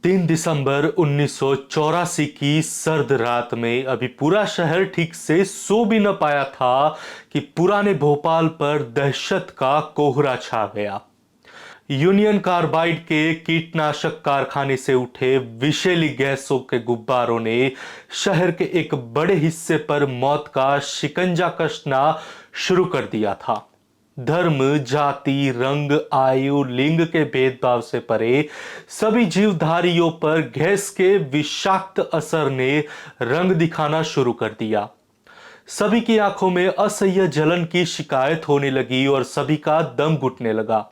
3 दिसंबर 1984 की सर्द रात में अभी पूरा शहर ठीक से सो भी न पाया था कि पुराने भोपाल पर दहशत का कोहरा छा गया। यूनियन कार्बाइड के कीटनाशक कारखाने से उठे विषैली गैसों के गुब्बारों ने शहर के एक बड़े हिस्से पर मौत का शिकंजा कसना शुरू कर दिया था। धर्म, जाति, रंग, आयु, लिंग के भेदभाव से परे सभी जीवधारियों पर गैस के विषाक्त असर ने रंग दिखाना शुरू कर दिया। सभी की आंखों में असह्य जलन की शिकायत होने लगी और सभी का दम घुटने लगा।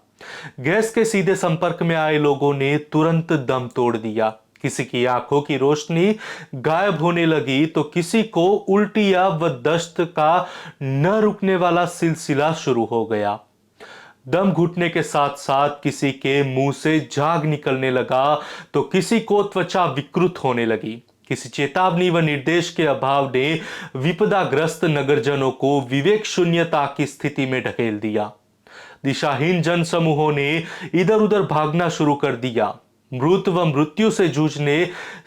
गैस के सीधे संपर्क में आए लोगों ने तुरंत दम तोड़ दिया। किसी की आंखों की रोशनी गायब होने लगी तो किसी को उल्टियां व दस्त का न रुकने वाला सिलसिला शुरू हो गया। दम घुटने के साथ साथ किसी के मुंह से झाग निकलने लगा तो किसी को त्वचा विकृत होने लगी। किसी चेतावनी व निर्देश के अभाव ने विपदाग्रस्त नगरजनों को विवेक शून्यता की स्थिति में ढकेल दिया। दिशाहीन जन समूहों ने इधर उधर भागना शुरू कर दिया। मृत व मृत्यु से जूझने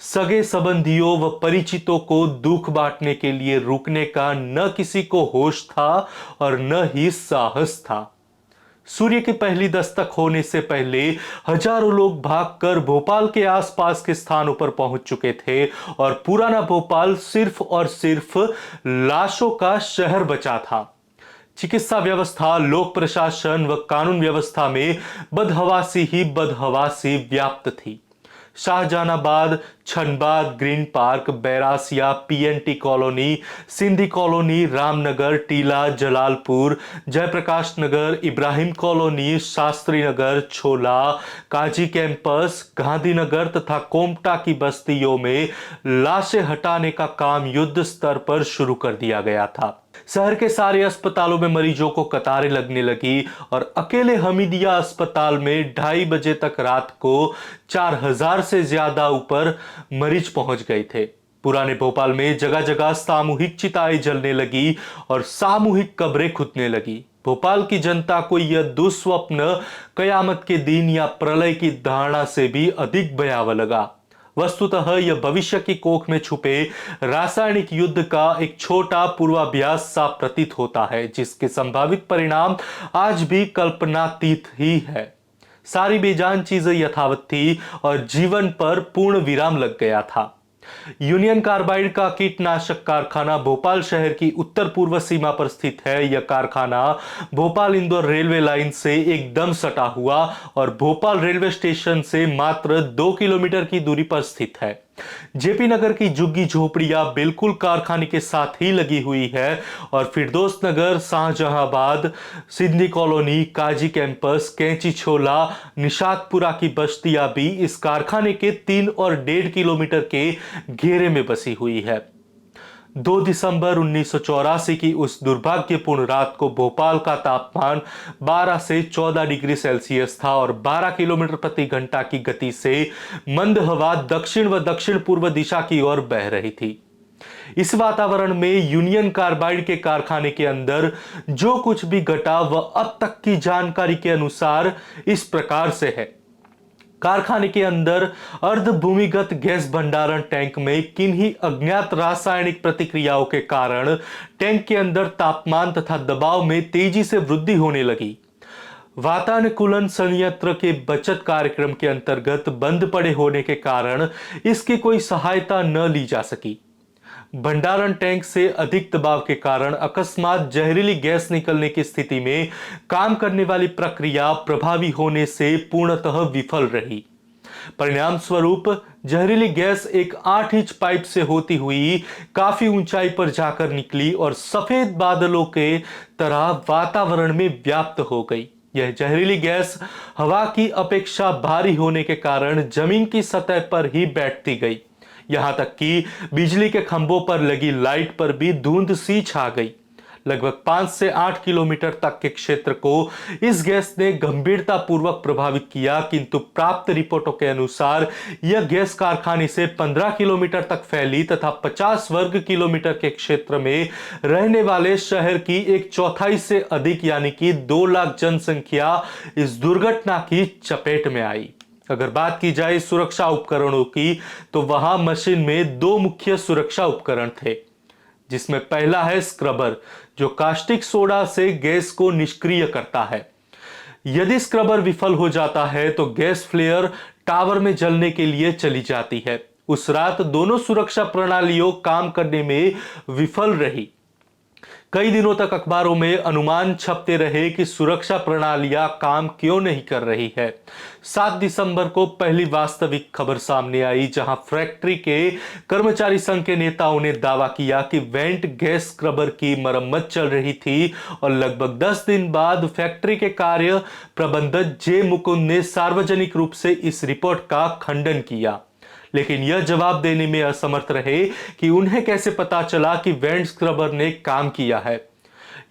सगे संबंधियों व परिचितों को दुख बांटने के लिए रुकने का न किसी को होश था और न ही साहस था। सूर्य की पहली दस्तक होने से पहले हजारों लोग भागकर भोपाल के आसपास के स्थानों पर पहुंच चुके थे और पुराना भोपाल सिर्फ और सिर्फ लाशों का शहर बचा था। चिकित्सा व्यवस्था, लोक प्रशासन व कानून व्यवस्था में बदहवासी ही बदहवासी व्याप्त थी। Shahjahanabad, Chhanbad, Green Park, Bairasia, PNT colony, Sindhi colony, Ramnagar, Tila, Jalalpur, Jayprakash Nagar, Ibrahim colony, Shastri Nagar, Chhola, Kazi campus, Gandhinagar तथा कोमटा की बस्तियों में लाशें हटाने का काम युद्ध स्तर पर शुरू कर दिया गया था। शहर के सारे अस्पतालों में मरीजों को कतारें लगने लगी और अकेले हमीदिया अस्पताल में 2:30 बजे तक रात को 4000 से ज्यादा ऊपर मरीज पहुंच गए थे। पुराने भोपाल में जगह जगह सामूहिक चिताएं जलने लगी और सामूहिक कब्रें खुदने लगी। भोपाल की जनता को यह दुस्वप्न कयामत के दिन या प्रलय की धारणा से भी अधिक भयावह लगा। वस्तुतः यह भविष्य की कोख में छुपे रासायनिक युद्ध का एक छोटा पूर्वाभ्यास सा प्रतीत होता है, जिसके संभावित परिणाम आज भी कल्पनातीत ही है। सारी बेजान चीजें यथावत थी और जीवन पर पूर्ण विराम लग गया था। यूनियन कार्बाइड का कीटनाशक कारखाना भोपाल शहर की उत्तर पूर्व सीमा पर स्थित है। यह कारखाना भोपाल इंदौर रेलवे लाइन से एकदम सटा हुआ और भोपाल रेलवे स्टेशन से मात्र 2 किलोमीटर की दूरी पर स्थित है। जेपी नगर की झुग्गी झोपड़ियां बिल्कुल कारखाने के साथ ही लगी हुई है और फिरदौस नगर, शाहजहांबाद, सिंधी कॉलोनी, काजी कैंपस, कैंची छोला, निशातपुरा की बस्तियां भी इस कारखाने के 3 और 1.5 किलोमीटर के घेरे में बसी हुई है। 2 दिसंबर 1984 की उस दुर्भाग्यपूर्ण रात को भोपाल का तापमान 12 से 14 डिग्री सेल्सियस था और 12 किलोमीटर प्रति घंटा की गति से मंद हवा दक्षिण व दक्षिण पूर्व दिशा की ओर बह रही थी। इस वातावरण में यूनियन कार्बाइड के कारखाने के अंदर जो कुछ भी घटा वह अब तक की जानकारी के अनुसार इस प्रकार से है। कारखाने के अंदर अर्ध भूमिगत गैस भंडारण टैंक में किन्हीं अज्ञात रासायनिक प्रतिक्रियाओं के कारण टैंक के अंदर तापमान तथा दबाव में तेजी से वृद्धि होने लगी। वातानुकूलन संयंत्र के बचत कार्यक्रम के अंतर्गत बंद पड़े होने के कारण इसकी कोई सहायता न ली जा सकी। भंडारण टैंक से अधिक दबाव के कारण अकस्मात जहरीली गैस निकलने की स्थिति में काम करने वाली प्रक्रिया प्रभावी होने से पूर्णतः विफल रही। परिणाम स्वरूप जहरीली गैस एक 8 इंच पाइप से होती हुई काफी ऊंचाई पर जाकर निकली और सफेद बादलों के तरह वातावरण में व्याप्त हो गई। यह जहरीली गैस हवा की अपेक्षा भारी होने के कारण जमीन की सतह पर ही बैठती गई। यहां तक कि बिजली के खंभों पर लगी लाइट पर भी धुंध सी छा गई। लगभग 5 से 8 किलोमीटर तक के क्षेत्र को इस गैस ने गंभीरता पूर्वक प्रभावित किया, किंतु प्राप्त रिपोर्टों के अनुसार यह गैस कारखाने से 15 किलोमीटर तक फैली तथा 50 वर्ग किलोमीटर के क्षेत्र में रहने वाले शहर की 1/4 से अधिक यानी कि 2 लाख जनसंख्या इस दुर्घटना की चपेट में आई। अगर बात की जाए सुरक्षा उपकरणों की, तो वहां मशीन में दो मुख्य सुरक्षा उपकरण थे, जिसमें पहला है स्क्रबर, जो कास्टिक सोडा से गैस को निष्क्रिय करता है। यदि स्क्रबर विफल हो जाता है तो गैस फ्लेयर टावर में जलने के लिए चली जाती है। उस रात दोनों सुरक्षा प्रणालियों काम करने में विफल रही। कई दिनों तक अखबारों में अनुमान छपते रहे कि सुरक्षा प्रणालियां काम क्यों नहीं कर रही है। 7 दिसंबर को पहली वास्तविक खबर सामने आई, जहां फैक्ट्री के कर्मचारी संघ के नेताओं ने दावा किया कि वेंट गैस स्क्रबर की मरम्मत चल रही थी और लगभग 10 दिन बाद फैक्ट्री के कार्य प्रबंधक जे मुकुंद ने सार्वजनिक रूप से इस रिपोर्ट का खंडन किया, लेकिन यह जवाब देने में असमर्थ रहे कि उन्हें कैसे पता चला कि वेंट स्क्रबर ने काम किया है।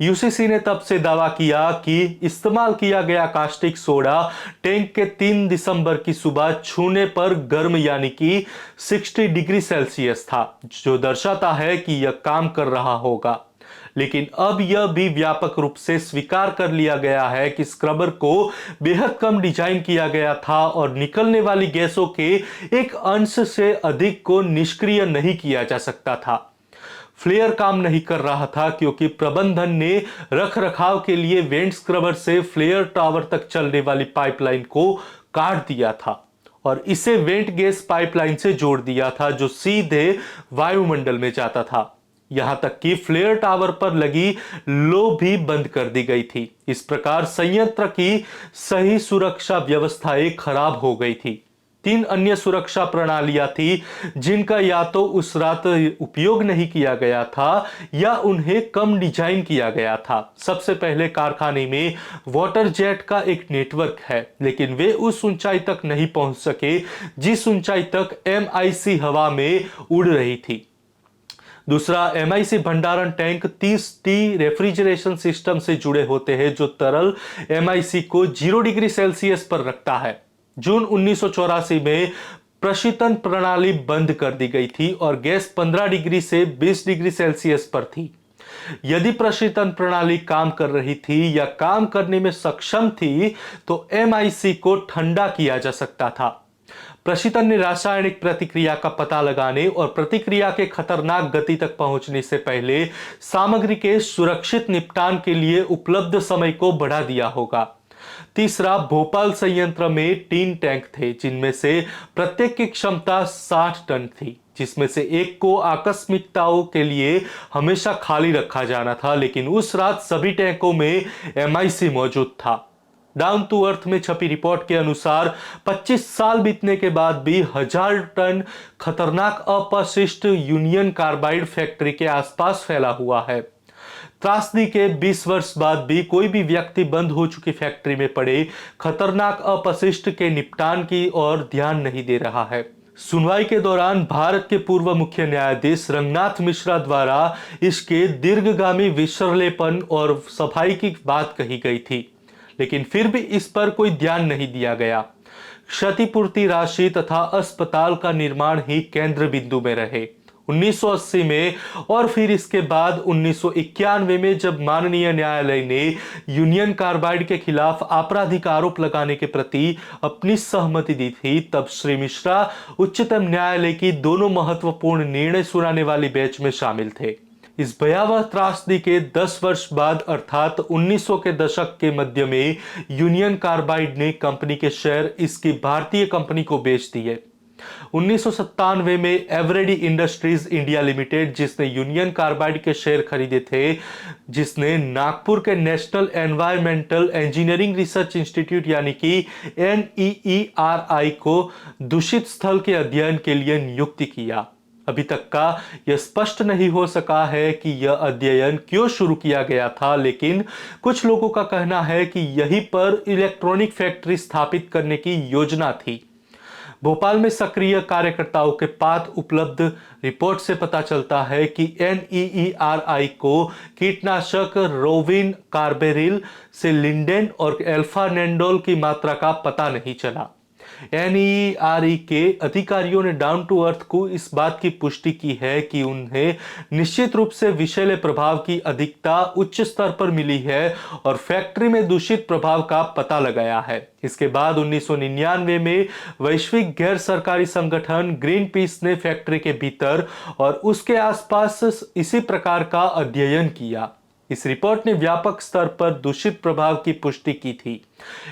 यूसीसी ने तब से दावा किया कि इस्तेमाल किया गया कास्टिक सोडा टैंक के 3 दिसंबर की सुबह छूने पर गर्म यानी कि 60 डिग्री सेल्सियस था, जो दर्शाता है कि यह काम कर रहा होगा। लेकिन अब यह भी व्यापक रूप से स्वीकार कर लिया गया है कि स्क्रबर को बेहद कम डिजाइन किया गया था और निकलने वाली गैसों के एक अंश से अधिक को निष्क्रिय नहीं किया जा सकता था। फ्लेयर काम नहीं कर रहा था क्योंकि प्रबंधन ने रखरखाव के लिए वेंट स्क्रबर से फ्लेयर टावर तक चलने वाली पाइपलाइन को काट दिया था और इसे वेंट गैस पाइपलाइन से जोड़ दिया था, जो सीधे वायुमंडल में जाता था। यहां तक कि फ्लेयर टावर पर लगी लो भी बंद कर दी गई थी। इस प्रकार संयंत्र की सही सुरक्षा व्यवस्थाएं खराब हो गई थी। 3 अन्य सुरक्षा प्रणालियां थी जिनका या तो उस रात उपयोग नहीं किया गया था या उन्हें कम डिजाइन किया गया था। सबसे पहले कारखाने में वाटर जेट का एक नेटवर्क है, लेकिन वे उस ऊंचाई तक नहीं पहुंच सके जिस ऊंचाई तक MIC हवा में उड़ रही थी। दूसरा, MIC भंडारण टैंक 30T रेफ्रिजरेशन सिस्टम से जुड़े होते हैं, जो तरल MIC को 0 डिग्री सेल्सियस पर रखता है। जून 1984 में प्रशीतन प्रणाली बंद कर दी गई थी और गैस 15 डिग्री से 20 डिग्री सेल्सियस पर थी। यदि प्रशीतन प्रणाली काम कर रही थी या काम करने में सक्षम थी तो MIC को ठंडा किया जा सकता था। प्रशीतन ने रासायनिक प्रतिक्रिया का पता लगाने और प्रतिक्रिया के खतरनाक गति तक पहुंचने से पहले सामग्री के सुरक्षित निपटान के लिए उपलब्ध समय को बढ़ा दिया होगा। तीसरा, भोपाल संयंत्र में 3 टैंक थे, जिनमें से प्रत्येक की क्षमता 60 टन थी, जिसमें से एक को आकस्मिकताओं के लिए हमेशा खाली रखा जाना था, लेकिन उस रात सभी टैंकों में MIC मौजूद था। डाउन टू अर्थ में छपी रिपोर्ट के अनुसार 25 साल बीतने के बाद भी 1000 टन खतरनाक अपशिष्ट यूनियन कार्बाइड फैक्ट्री के आसपास फैला हुआ है। त्रासदी के 20 वर्ष बाद भी कोई भी व्यक्ति बंद हो चुकी फैक्ट्री में पड़े खतरनाक अपशिष्ट के निपटान की ओर ध्यान नहीं दे रहा है। सुनवाई के दौरान भारत के पूर्व मुख्य न्यायाधीश रंगनाथ मिश्रा द्वारा इसके दीर्घगामी विसरलेपन और सफाई की बात कही गई थी, लेकिन फिर भी इस पर कोई ध्यान नहीं दिया गया। क्षतिपूर्ति राशि तथा अस्पताल का निर्माण ही केंद्र बिंदु में रहे। 1980 में और फिर इसके बाद 1991 में जब माननीय न्यायालय ने यूनियन कार्बाइड के खिलाफ आपराधिक आरोप लगाने के प्रति अपनी सहमति दी थी, तब श्री मिश्रा उच्चतम न्यायालय की दोनों महत्वपूर्ण निर्णय सुनाने वाली बैच में शामिल थे। इस भयावह त्रासदी के 10 वर्ष बाद अर्थात 1900 के दशक के मध्य में यूनियन कार्बाइड ने कंपनी के शेयर इसकी भारतीय कंपनी को बेच दिए। 1997 में एवरेडी इंडस्ट्रीज इंडिया लिमिटेड, जिसने यूनियन कार्बाइड के शेयर खरीदे थे, जिसने नागपुर के national environmental engineering research institute यानी कि NEERI को दूषित स्थल के अध्ययन के लिए नियुक्त किया। अभी तक का यह स्पष्ट नहीं हो सका है कि यह अध्ययन क्यों शुरू किया गया था, लेकिन कुछ लोगों का कहना है कि यहीं पर इलेक्ट्रॉनिक फैक्ट्री स्थापित करने की योजना थी। भोपाल में सक्रिय कार्यकर्ताओं के पास उपलब्ध रिपोर्ट से पता चलता है कि NEERI को कीटनाशक रोविन कार्बेरिल से लिंडेन और अल्फा नेंडोल की मात्रा का पता नहीं चला। एनईआरई के अधिकारियों ने डाउन टू अर्थ को इस बात की पुष्टि की है कि उन्हें निश्चित रूप से विषैले प्रभाव की अधिकता उच्च स्तर पर मिली है और फैक्ट्री में दूषित प्रभाव का पता लगाया है। इसके बाद 1999 में वैश्विक गैर सरकारी संगठन ग्रीन पीस ने फैक्ट्री के भीतर और उसके आसपास इसी प्रकार का अध्ययन किया। इस रिपोर्ट ने व्यापक स्तर पर दूषित प्रभाव की पुष्टि की थी।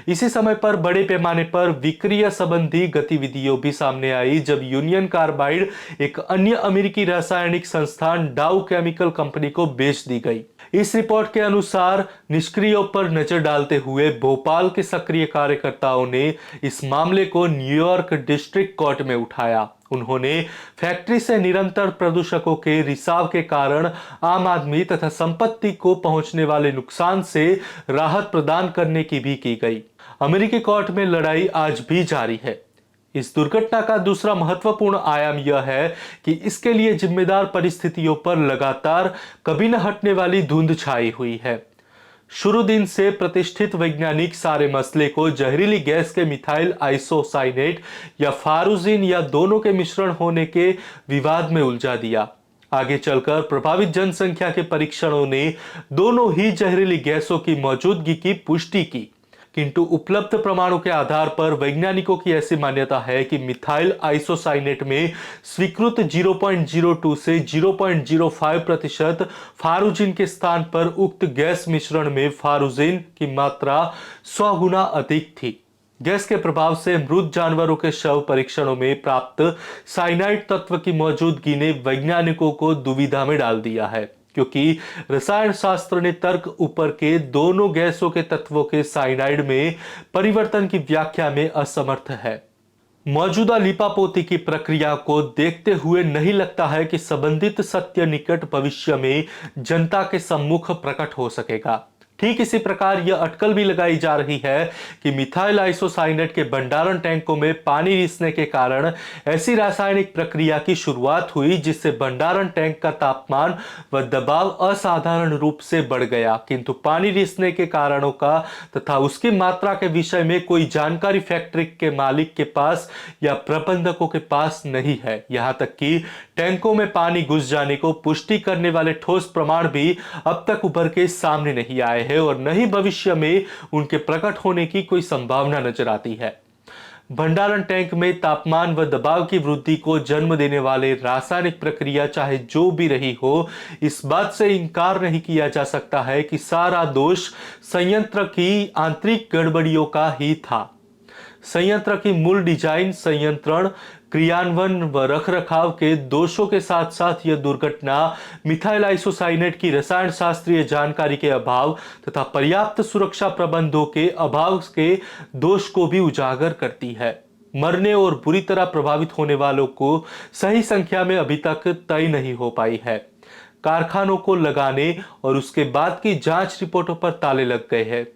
इसी समय पर बड़े पैमाने पर विक्रिया संबंधी गतिविधियों भी सामने आई जब यूनियन कार्बाइड एक अन्य अमेरिकी रासायनिक संस्थान डाउ केमिकल कंपनी को बेच दी गई। इस रिपोर्ट के अनुसार निष्क्रियों पर नजर डालते हुए भोपाल के सक्रिय कार्यकर्ताओं ने इस मामले को न्यूयॉर्क डिस्ट्रिक्ट कोर्ट में उठाया। उन्होंने फैक्ट्री से निरंतर प्रदूषकों के रिसाव के कारण आम आदमी तथा संपत्ति को पहुंचने वाले नुकसान से राहत प्रदान करने की भी की गई। अमेरिकी कोर्ट में लड़ाई आज भी जारी है। इस दुर्घटना का दूसरा महत्वपूर्ण आयाम यह है कि इसके लिए जिम्मेदार परिस्थितियों पर लगातार कभी न हटने वाली धुंध छाई हुई है। शुरू दिन से प्रतिष्ठित वैज्ञानिक सारे मसले को जहरीली गैस के मिथाइल आइसोसाइनेट या फारुजीन या दोनों के मिश्रण होने के विवाद में उलझा दिया। आगे चलकर प्रभावित जनसंख्या के परीक्षणों ने दोनों ही जहरीली गैसों की मौजूदगी की पुष्टि की, किंतु उपलब्ध प्रमाणों के आधार पर वैज्ञानिकों की ऐसी मान्यता है कि मिथाइल आइसोसाइनेट में स्वीकृत 0.02 से 0.05% फारुजिन के स्थान पर उक्त गैस मिश्रण में फारुजिन की मात्रा 100 गुना अधिक थी। गैस के प्रभाव से मृत जानवरों के शव परीक्षणों में प्राप्त साइनाइड तत्व की मौजूदगी ने वैज्ञानिकों को दुविधा में डाल दिया है, क्योंकि रसायन शास्त्र ने तर्क ऊपर के दोनों गैसों के तत्वों के साइनाइड में परिवर्तन की व्याख्या में असमर्थ है। मौजूदा लिपापोती की प्रक्रिया को देखते हुए नहीं लगता है कि संबंधित सत्य निकट भविष्य में जनता के सम्मुख प्रकट हो सकेगा। ठीक इसी प्रकार यह अटकल भी लगाई जा रही है कि मिथाइल आइसोसाइनेट के भंडारण टैंकों में पानी रिसने के कारण ऐसी रासायनिक प्रक्रिया की शुरुआत हुई जिससे भंडारण टैंक का तापमान व दबाव असाधारण रूप से बढ़ गया, किंतु पानी रिसने के कारणों का तथा उसकी मात्रा के विषय में कोई जानकारी फैक्ट्री के मालिक के पास या प्रबंधकों के पास नहीं है। यहाँ तक कि टैंकों में पानी घुस जाने को पुष्टि करने वाले ठोस प्रमाण भी अब तक उभर के सामने नहीं आए हैं और न ही भविष्य में उनके प्रकट होने की कोई संभावना नजर आती है। भंडारण टैंक में तापमान व दबाव की वृद्धि को जन्म देने वाले रासायनिक प्रक्रिया चाहे जो भी रही हो, इस बात से इनकार नहीं किया जा सकता है कि सारा दोष संयंत्र की आंतरिक गड़बड़ियों का ही था। संयंत्र की मूल डिजाइन, संयंत्रण, क्रियान्वयन व रखरखाव के दोषों के साथ साथ यह दुर्घटना मिथाइल आइसोसाइनेट की रसायन शास्त्रीय जानकारी के अभाव तथा पर्याप्त सुरक्षा प्रबंधों के अभाव के दोष को भी उजागर करती है। मरने और बुरी तरह प्रभावित होने वालों को सही संख्या में अभी तक तय नहीं हो पाई है। कारखानों को लगाने और उसके बाद की जांच रिपोर्टों पर ताले लग गए हैं।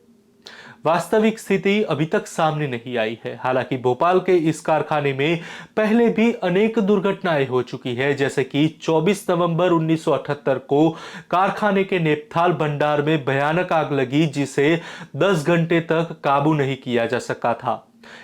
वास्तविक स्थिति अभी तक सामने नहीं आई है। हालांकि भोपाल के इस कारखाने में पहले भी अनेक दुर्घटनाएं हो चुकी है, जैसे कि 24 नवंबर 1978 को कारखाने के नेपथाल भंडार में भयानक आग लगी जिसे 10 घंटे तक काबू नहीं किया जा सका था।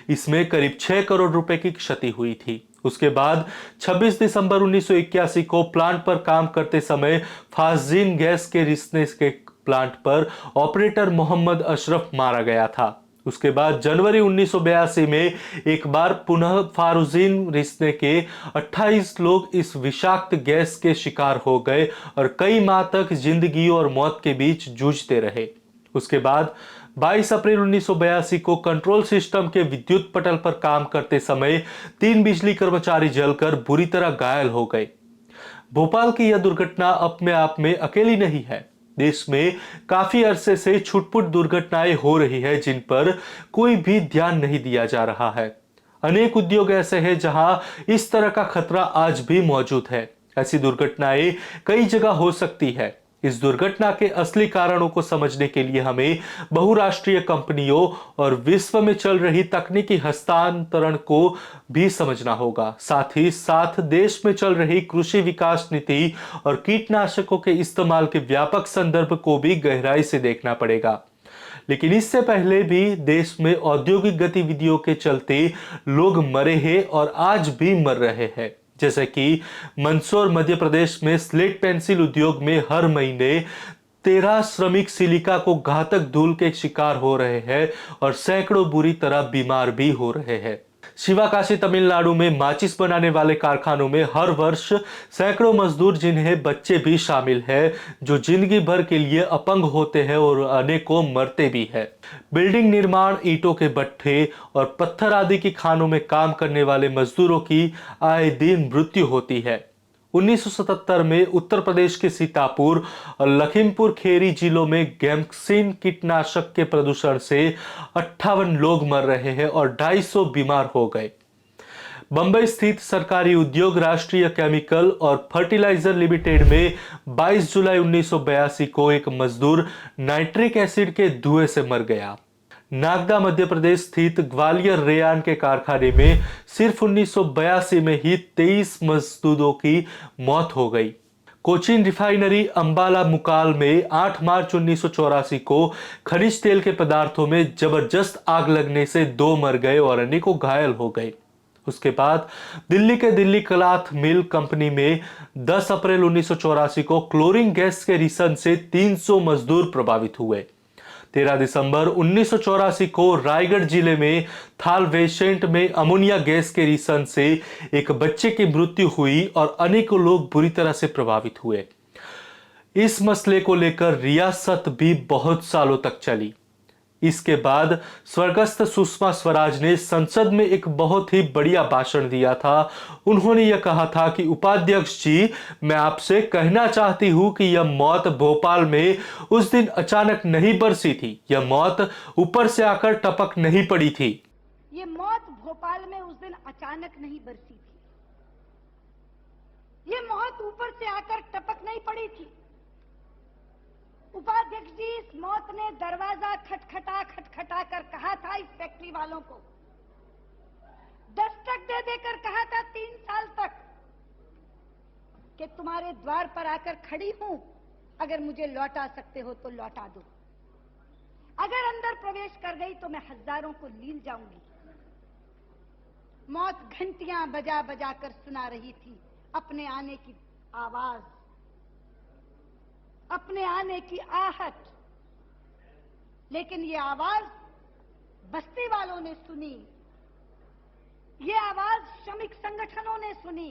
इसमें करीब 6 करोड़ रुपए की क्षति हुई थी। उसके बाद 26 दिसंबर 1981 को प्लांट पर काम करते समय फास्जीन गैस के रिसने के प्लांट पर ऑपरेटर मोहम्मद अशरफ मारा गया था। उसके बाद जनवरी 1982 में एक बार पुनः फारुजीन रिसने के 28 लोग इस विषाक्त गैस के शिकार हो गए और कई माह तक जिंदगी और मौत के बीच जूझते रहे। उसके बाद 22 अप्रैल 1982 को कंट्रोल सिस्टम के विद्युत पटल पर काम करते समय 3 बिजली कर्मचारी जलकर बुरी तरह घायल हो गए। भोपाल की यह दुर्घटना अपने आप में अकेली नहीं है। देश में काफी अरसे से छुटपुट दुर्घटनाएं हो रही है जिन पर कोई भी ध्यान नहीं दिया जा रहा है। अनेक उद्योग ऐसे हैं जहां इस तरह का खतरा आज भी मौजूद है। ऐसी दुर्घटनाएं कई जगह हो सकती है। इस दुर्घटना के असली कारणों को समझने के लिए हमें बहुराष्ट्रीय कंपनियों और विश्व में चल रही तकनीकी हस्तांतरण को भी समझना होगा। साथ ही साथ देश में चल रही कृषि विकास नीति और कीटनाशकों के इस्तेमाल के व्यापक संदर्भ को भी गहराई से देखना पड़ेगा। लेकिन इससे पहले भी देश में औद्योगिक गतिविधियों के चलते लोग मरे हैं और आज भी मर रहे हैं। जैसे कि मंदसौर मध्य प्रदेश में स्लेट पेंसिल उद्योग में हर महीने 13 श्रमिक सिलिका को घातक धूल के शिकार हो रहे हैं और सैकड़ों बुरी तरह बीमार भी हो रहे हैं। शिवाकाशी तमिलनाडु में माचिस बनाने वाले कारखानों में हर वर्ष सैकड़ों मजदूर, जिन्हें बच्चे भी शामिल हैं, जो जिंदगी भर के लिए अपंग होते हैं और अनेकों मरते भी हैं। बिल्डिंग निर्माण, ईंटों के भट्ठे और पत्थर आदि की खानों में काम करने वाले मजदूरों की आए दिन मृत्यु होती है। 1977 में उत्तर प्रदेश के सीतापुर और लखीमपुर खेरी जिलों में गैम्क्सिन कीटनाशक के प्रदूषण से 58 लोग मर रहे हैं और 250 बीमार हो गए। बंबई स्थित सरकारी उद्योग राष्ट्रीय केमिकल और फर्टिलाइजर लिमिटेड में 22 जुलाई 1982 को एक मजदूर नाइट्रिक एसिड के धुएं से मर गया। नागदा मध्य प्रदेश स्थित ग्वालियर रेयान के कारखाने में सिर्फ 1982 में ही 23 मजदूरों की मौत हो गई। कोचीन रिफाइनरी अंबाला मुकाल में 8 मार्च 1984 को खनिज तेल के पदार्थों में जबरदस्त आग लगने से 2 मर गए और अनेकों घायल हो गए। उसके बाद दिल्ली के दिल्ली क्लॉथ मिल कंपनी में 10 अप्रैल 1984 को क्लोरीन गैस के रिसन से 300 मजदूर प्रभावित हुए। 13 दिसंबर 1984 को रायगढ़ जिले में थाल वेसेंट में अमोनिया गैस के रिसन से एक बच्चे की मृत्यु हुई और अनेकों लोग बुरी तरह से प्रभावित हुए। इस मसले को लेकर रियासत भी बहुत सालों तक चली। इसके बाद स्वर्गस्थ सुषमा स्वराज ने संसद में एक बहुत ही बढ़िया भाषण दिया था। उन्होंने यह कहा था कि उपाध्यक्ष जी, मैं आपसे कहना चाहती हूं कि यह मौत भोपाल में उस दिन अचानक नहीं बरसी थी। यह मौत ऊपर से आकर टपक नहीं पड़ी थी। ये मौत भोपाल में उस दिन अचानक नहीं बरसी थी। ये मौत ऊपर से आकर टपक नहीं पड़ी थी। उपाध्यक्ष जी, इस मौत ने दरवाजा खटखटा कर कहा था इस फैक्ट्री वालों को, दस्तक दे देकर कहा था 3 साल तक कि तुम्हारे द्वार पर आकर खड़ी हूं, अगर मुझे लौटा सकते हो तो लौटा दो। अगर अंदर प्रवेश कर गई तो मैं हजारों को लील जाऊंगी। मौत घंटियां बजा बजा कर सुना रही थी अपने आने की आवाज, अपने आने की आहट। लेकिन ये आवाज बस्ती वालों ने सुनी, ये आवाज श्रमिक संगठनों ने सुनी,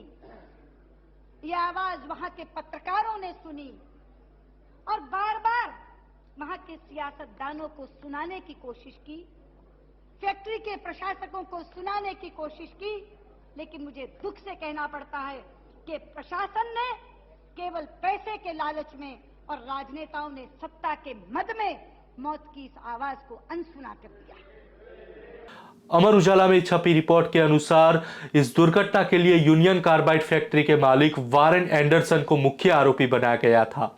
ये आवाज वहां के पत्रकारों ने सुनी और बार बार वहां के सियासतदानों को सुनाने की कोशिश की, फैक्ट्री के प्रशासकों को सुनाने की कोशिश की। लेकिन मुझे दुख से कहना पड़ता है कि प्रशासन ने केवल पैसे के लालच में और राजनेताओं ने सत्ता के मद में मौत की इस आवाज को अनसुना कर दिया। अमर उजाला में छपी रिपोर्ट के अनुसार इस दुर्घटना के लिए यूनियन कार्बाइड फैक्ट्री के मालिक वारेन एंडरसन को मुख्य आरोपी बनाया गया था।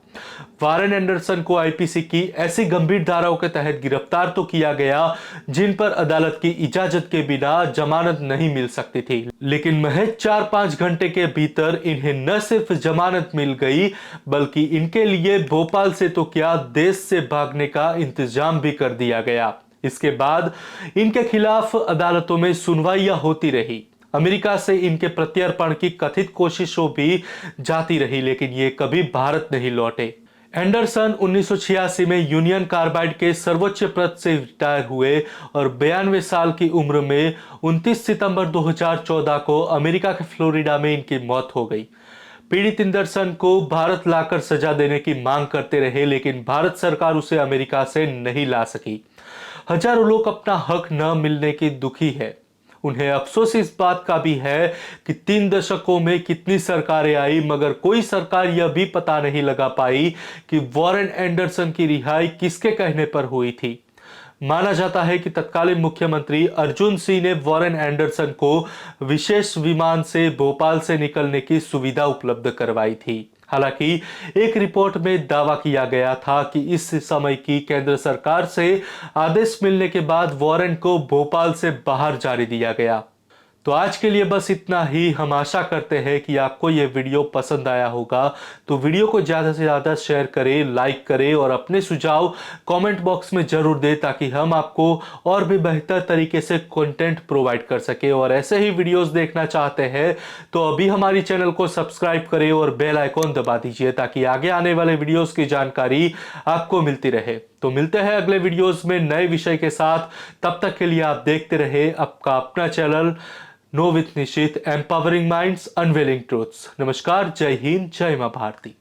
वारेन एंडरसन को आईपीसी की ऐसी गंभीर धाराओं के तहत गिरफ्तार तो किया गया जिन पर अदालत की इजाजत के बिना जमानत नहीं मिल सकती थी, लेकिन महज 4-5 घंटे के भीतर इन्हें न सिर्फ जमानत मिल गई बल्कि इनके लिए भोपाल से तो क्या देश से भागने का इंतजाम भी कर दिया गया। इसके बाद इनके खिलाफ अदालतों में सुनवाइयां होती रही। अमेरिका से इनके प्रत्यर्पण की कथित कोशिशों भी जाती रही, लेकिन ये कभी भारत नहीं लौटे। एंडरसन 1986 में यूनियन कार्बाइड के सर्वोच्च पद से रिटायर हुए और 92 साल की उम्र में 29 सितंबर 2014 को अमेरिका के फ्लोरिडा में इनकी मौत हो गई। पीड़ित एंडरसन को भारत लाकर सजा देने की मांग करते रहे, लेकिन भारत सरकार उसे अमेरिका से नहीं ला सकी। हजारों लोग अपना हक न मिलने की दुखी है। उन्हें अफसोस इस बात का भी है कि 3 दशकों में कितनी सरकारें आई, मगर कोई सरकार यह भी पता नहीं लगा पाई कि वॉरेन एंडरसन की रिहाई किसके कहने पर हुई थी। माना जाता है कि तत्कालीन मुख्यमंत्री अर्जुन सिंह ने वॉरेन एंडरसन को विशेष विमान से भोपाल से निकलने की सुविधा उपलब्ध करवाई थी। हालांकि एक रिपोर्ट में दावा किया गया था कि इस समय की केंद्र सरकार से आदेश मिलने के बाद वॉरेन को भोपाल से बाहर जाने दिया गया। तो आज के लिए बस इतना ही। हम आशा करते हैं कि आपको ये वीडियो पसंद आया होगा, तो वीडियो को ज़्यादा से ज़्यादा शेयर करें, लाइक करें और अपने सुझाव कमेंट बॉक्स में ज़रूर दें, ताकि हम आपको और भी बेहतर तरीके से कंटेंट प्रोवाइड कर सके। और ऐसे ही वीडियोस देखना चाहते हैं तो अभी हमारी चैनल को सब्सक्राइब करें और बेल आइकॉन दबा दीजिए, ताकि आगे आने वाले वीडियोस की जानकारी आपको मिलती रहे। तो मिलते हैं अगले वीडियोस में नए विषय के साथ। तब तक के लिए आप देखते रहे आपका अपना channel know with Nishit, empowering minds, unveiling truths. नमस्कार, जय हिंद, जय मां भारती।